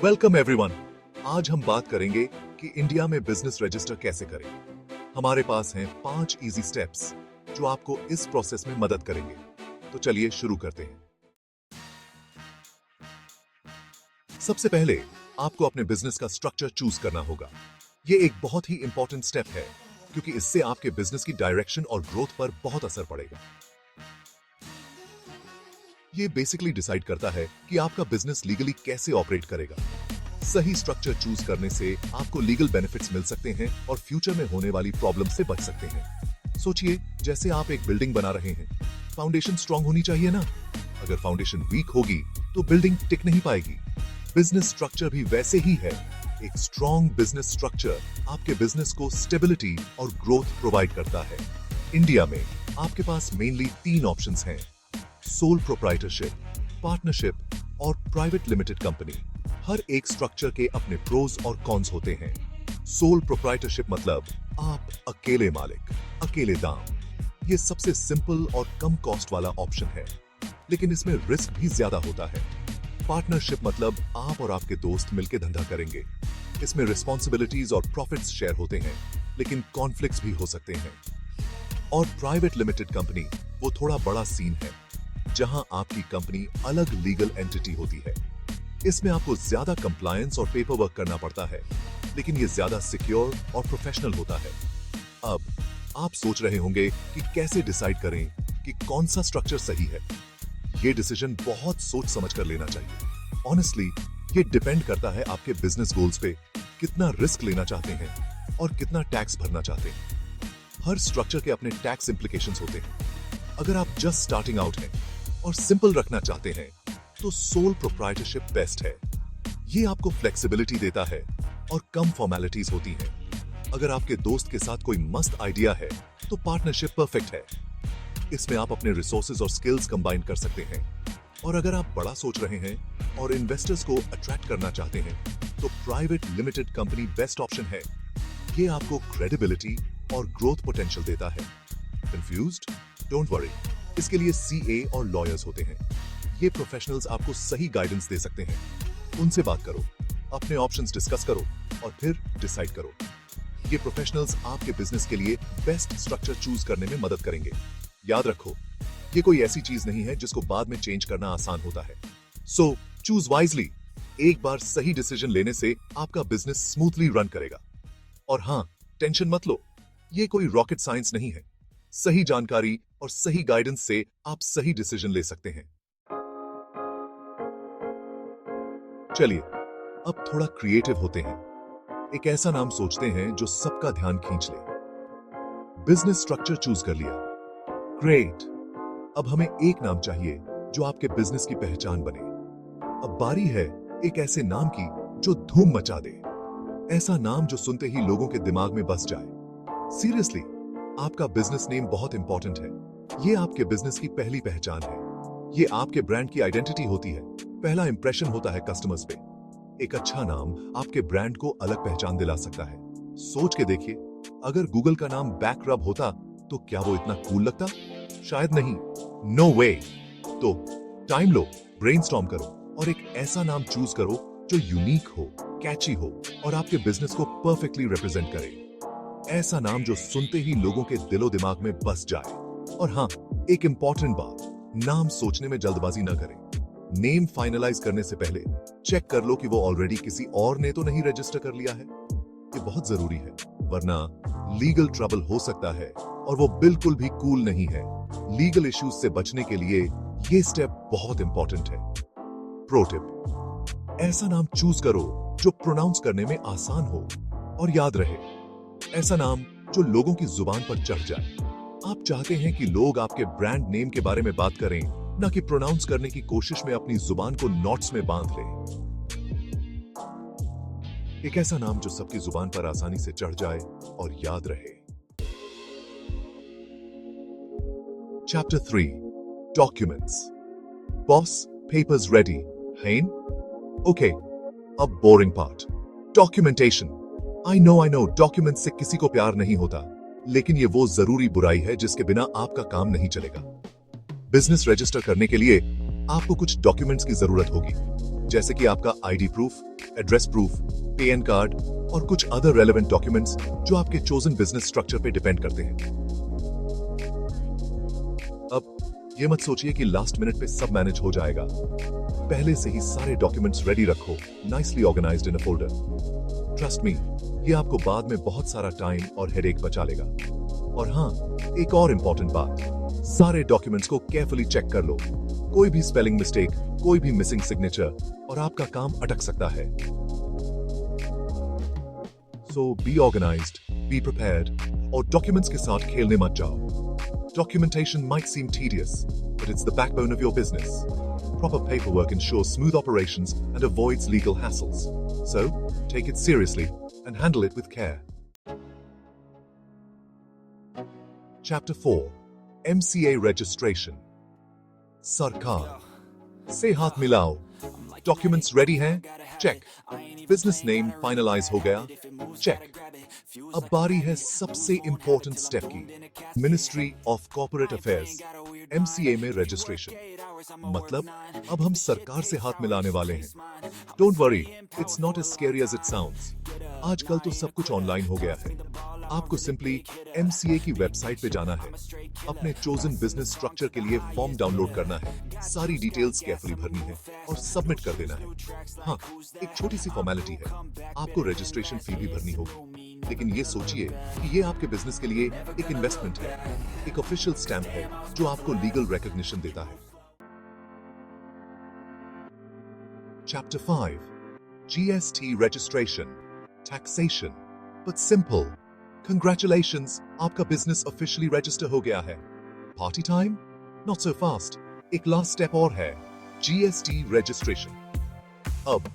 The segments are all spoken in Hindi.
Welcome everyone. आज हम बात करेंगे कि इंडिया में बिजनेस रजिस्टर कैसे करें। हमारे पास हैं 5 इजी स्टेप्स जो आपको इस प्रोसेस में मदद करेंगे। तो चलिए शुरू करते हैं। सबसे पहले आपको अपने बिजनेस का स्ट्रक्चर चूज करना होगा। यह एक बहुत ही इंपॉर्टेंट स्टेप है क्योंकि इससे आपके बिजनेस की डायरेक्शन और ग्रोथ पर बहुत असर पड़ेगा। ये बेसिकली डिसाइड करता है कि आपका बिजनेस लीगली कैसे ऑपरेट करेगा। सही स्ट्रक्चर चूज करने से आपको लीगल बेनिफिट्स मिल सकते हैं और फ्यूचर में होने वाली प्रॉब्लम से बच सकते हैं। सोचिए, जैसे आप एक बिल्डिंग बना रहे हैं, फाउंडेशन स्ट्रांग होनी चाहिए ना। अगर फाउंडेशन वीक होगी तो बिल्डिंग टिक नहीं पाएगी। बिजनेस स्ट्रक्चर भी वैसे ही है। एक स्ट्रांग बिजनेस स्ट्रक्चर आपके बिजनेस को स्टेबिलिटी और ग्रोथ प्रोवाइड करता है। इंडिया में आपके पास मेनली 3 ऑप्शंस हैं: सोल प्रोप्राइटरशिप, पार्टनरशिप और प्राइवेट लिमिटेड कंपनी। हर एक स्ट्रक्चर के अपने प्रोज और कॉन्स होते हैं। सोल प्रोप्राइटरशिप मतलब आप अकेले मालिक, अकेले दाम। ये सबसे सिंपल और कम कॉस्ट वाला ऑप्शन है, लेकिन इसमें रिस्क भी ज्यादा होता है। पार्टनरशिप मतलब आप और आपके दोस्त मिलकर धंधा करेंगे। इसमें रिस्पॉन्सिबिलिटीज और प्रॉफिट्स शेयर होते हैं, लेकिन कॉन्फ्लिक्ट्स भी हो सकते हैं। और प्राइवेट लिमिटेड कंपनी वो थोड़ा बड़ा सीन है, जहां आपकी कंपनी अलग लीगल एंटिटी होती है। इसमें आपको ज्यादा कंप्लायंस और पेपर वर्क करना पड़ता है, लेकिन ये ज्यादा सिक्योर और प्रोफेशनल होता है। अब आप सोच रहे होंगे कि कैसे डिसाइड करें कि कौन सा स्ट्रक्चर सही है। ये डिसीजन बहुत सोच समझ कर लेना चाहिए। ऑनेस्टली, ये डिपेंड करता है आपके बिजनेस गोल्स पे, कितना रिस्क लेना चाहते हैं और कितना टैक्स भरना चाहते हैं। हर स्ट्रक्चर के अपने टैक्स इंप्लीकेशंस होते हैं। अगर आप जस्ट स्टार्टिंग आउट हैं और सिंपल रखना चाहते हैं तो सोल प्रोप्राइटरशिप बेस्ट है। ये आपको फ्लेक्सिबिलिटी देता है और कम फॉर्मेलिटीज होती हैं। अगर आपके दोस्त के साथ कोई मस्त आइडिया है तो पार्टनरशिप परफेक्ट है। इसमें आप अपने रिसोर्सेज और स्किल्स कंबाइन कर सकते हैं। और अगर आप बड़ा सोच रहे हैं और इन्वेस्टर्स को अट्रैक्ट करना चाहते हैं तो private limited company best option है। ये आपको क्रेडिबिलिटी और ग्रोथ पोटेंशियल देता है। कंफ्यूज्ड? डोंट वरी, इसके लिए सीए और लॉयर्स होते हैं। ये प्रोफेशनल्स आपको सही गाइडेंस दे सकते हैं। उनसे बात करो, अपने ऑप्शंस डिस्कस करो और फिर डिसाइड करो। ये प्रोफेशनल्स आपके बिजनेस के लिए बेस्ट स्ट्रक्चर चूज करने में मदद करेंगे। याद रखो, ये कोई ऐसी चीज नहीं है जिसको बाद में चेंज करना आसान होता है। So choose wisely. एक बार सही डिसीजन लेने से आपका बिजनेस स्मूथली रन करेगा। और हाँ, टेंशन मत लो, ये कोई रॉकेट साइंस नहीं है। सही जानकारी और सही गाइडेंस से आप सही डिसीजन ले सकते हैं। चलिए अब थोड़ा क्रिएटिव होते हैं। एक ऐसा नाम सोचते हैं जो सबका ध्यान खींच ले। बिजनेस स्ट्रक्चर चूज कर लिया, ग्रेट। अब हमें एक नाम चाहिए जो आपके बिजनेस की पहचान बने। अब बारी है एक ऐसे नाम की जो धूम मचा दे। ऐसा नाम जो सुनते ही लोगों के दिमाग में बस जाए। सीरियसली, आपका बिजनेस नेम बहुत इंपॉर्टेंट है। ये आपके बिजनेस की पहली पहचान है। ये आपके ब्रांड की आइडेंटिटी होती है। पहला इंप्रेशन होता है कस्टमर्स पे। एक अच्छा नाम आपके ब्रांड को अलग पहचान दिला सकता है। सोच के देखिए, अगर गूगल का नाम बैक रब होता तो क्या वो इतना कूल लगता? शायद नहीं। नो वे। तो टाइम लो, ब्रेनस्टॉर्म करो और एक ऐसा नाम चूज करो जो यूनिक हो, कैची हो और आपके बिजनेस को परफेक्टली रिप्रेजेंट करे। ऐसा नाम जो सुनते ही लोगों के दिलो दिमाग में बस जाए। और हाँ, एक इंपॉर्टेंट बात, नाम सोचने में जल्दबाजी ना करें। नेम फाइनलाइज करने से पहले चेक कर लो कि वो ऑलरेडी किसी और ने तो नहीं रजिस्टर कर लिया है। ये बहुत जरूरी है, वरना लीगल ट्रबल हो सकता है और वो बिल्कुल भी कूल नहीं है। लीगल इश्यूज से बचने के लिए ये स्टेप बहुत इंपॉर्टेंट है। प्रो टिप, ऐसा नाम चूज करो जो प्रोनाउंस करने में आसान हो और याद रहे। ऐसा नाम जो लोगों की जुबान पर चढ़ जाए। आप चाहते हैं कि लोग आपके ब्रांड नेम के बारे में बात करें, ना कि प्रोनाउंस करने की कोशिश में अपनी जुबान को नॉट्स में बांध ले। एक ऐसा नाम जो सबकी जुबान पर आसानी से चढ़ जाए और याद रहे। Chapter 3, documents. Boss, papers ready हैं? ओके, अब boring part, documentation. I know document से किसी को प्यार नहीं होता, लेकिन ये वो जरूरी बुराई है जिसके बिना आपका काम नहीं चलेगा। बिजनेस रजिस्टर करने के लिए आपको कुछ डॉक्यूमेंट्स की जरूरत होगी, जैसे कि आपका ID proof, address proof, PAN card और कुछ अदर रेलेवेंट डॉक्यूमेंट्स जो आपके चोजन बिजनेस स्ट्रक्चर पे डिपेंड करते हैं। अब ये मत सोचिए कि लास्ट मिनट पे सब मैनेज हो जाएगा। पहले से ही सारे डॉक्यूमेंट्स रेडी रखो, nicely organised in a folder. Trust me, ये आपको बाद में बहुत सारा टाइम और हेडेक बचा लेगा। और हाँ, एक और इंपॉर्टेंट बात, सारे डॉक्यूमेंट्स को केयरफुली चेक कर लो। कोई भी स्पेलिंग मिस्टेक, कोई भी मिसिंग सिग्नेचर और आपका काम अटक सकता है। सो बी ऑर्गेनाइज्ड, बी प्रिपेयर्ड और डॉक्यूमेंट्स के साथ खेलने मत जाओ। Documentation might seem tedious, but it's the backbone of your business. Proper paperwork ensures smooth operations and avoids legal hassles. So, take it seriously and handle it with care. Chapter 4. MCA Registration. सरकार से हाथ मिलाओ। डॉक्यूमेंट्स रेडी हैं? चेक। बिजनेस नेम फाइनलाइज हो गया? चेक। अब बारी है सबसे इंपॉर्टेंट स्टेप की, ministry of corporate affairs MCA में रजिस्ट्रेशन। मतलब अब हम सरकार से हाथ मिलाने वाले हैं। Don't worry, it's not as scary as it sounds. आजकल तो सब कुछ ऑनलाइन हो गया है। आपको सिंपली MCA की वेबसाइट पे जाना है, अपने चोजन बिजनेस स्ट्रक्चर के लिए फॉर्म डाउनलोड करना है, सारी डिटेल्स केयरफुली भरनी है और सबमिट कर देना है। हाँ, एक छोटी सी फॉर्मेलिटी है, आपको रजिस्ट्रेशन फी भी भरनी होगी। लेकिन ये सोचिए कि ये आपके बिजनेस के लिए एक इन्वेस्टमेंट है, एक ऑफिशियल स्टैम्प है जो आपको लीगल रिकॉग्निशन देता है। Chapter 5. GST registration. Taxation. But simple. Congratulations, आपका बिजनेस ऑफिशियली रजिस्टर हो गया है। Party time? Not so fast. एक लास्ट स्टेप और है, GST registration. अब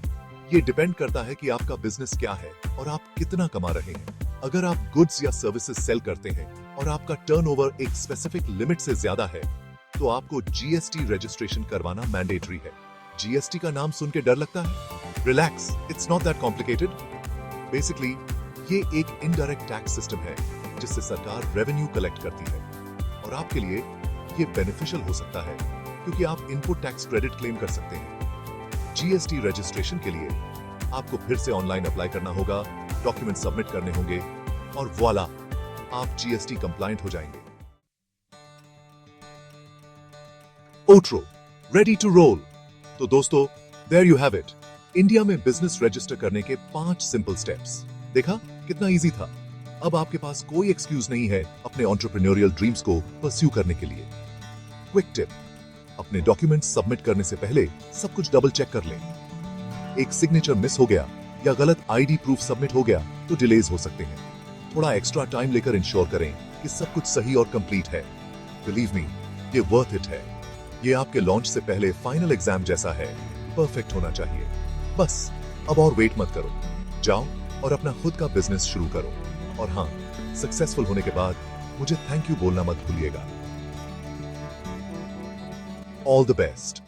ये डिपेंड करता है कि आपका बिजनेस क्या है और आप कितना कमा रहे हैं। अगर आप गुड्स या सर्विसेज सेल करते हैं और आपका टर्नओवर एक स्पेसिफिक लिमिट से ज्यादा है, तो आपको GST रजिस्ट्रेशन करवाना मैंडेटरी है। GST का नाम सुन के डर लगता है? Relax, it's not that complicated. Basically ये एक इनडायरेक्ट टैक्स सिस्टम है जिससे सरकार रेवेन्यू कलेक्ट करती है और आपके लिए ये बेनिफिशियल हो सकता है क्योंकि आप इनपुट टैक्स क्रेडिट क्लेम कर सकते हैं। GST रजिस्ट्रेशन के लिए आपको फिर से ऑनलाइन अप्लाई करना होगा, डॉक्यूमेंट सबमिट करने होंगे और वॉला, आप GST कंप्लायंट हो जाएंगे। Outro, ready to roll. तो दोस्तों, there you have it, India में बिजनेस रजिस्टर करने के 5 सिंपल स्टेप्स। देखा कितना इजी था। अब आपके पास कोई एक्सक्यूज नहीं है अपने एंटरप्रेन्योरियल ड्रीम्स को परस्यू करने के लिए। क्विक टिप, अपने डॉक्यूमेंट्स सबमिट करने से पहले सब कुछ डबल चेक कर लें। एक सिग्नेचर मिस हो गया या गलत आईडी प्रूफ सबमिट हो गया तो डिलेज हो सकते हैं। थोड़ा एक्स्ट्रा टाइम लेकर इंश्योर करें कि सब कुछ सही और कंप्लीट है। बिलीव मी, ये वर्थ इट है। ये आपके लॉन्च से पहले फाइनल एग्जाम जैसा है, परफेक्ट होना चाहिए। बस अब और वेट मत करो, जाओ और अपना खुद का बिजनेस शुरू करो। और हाँ, सक्सेसफुल होने के बाद मुझे थैंक यू बोलना मत भूलिएगा। All the best.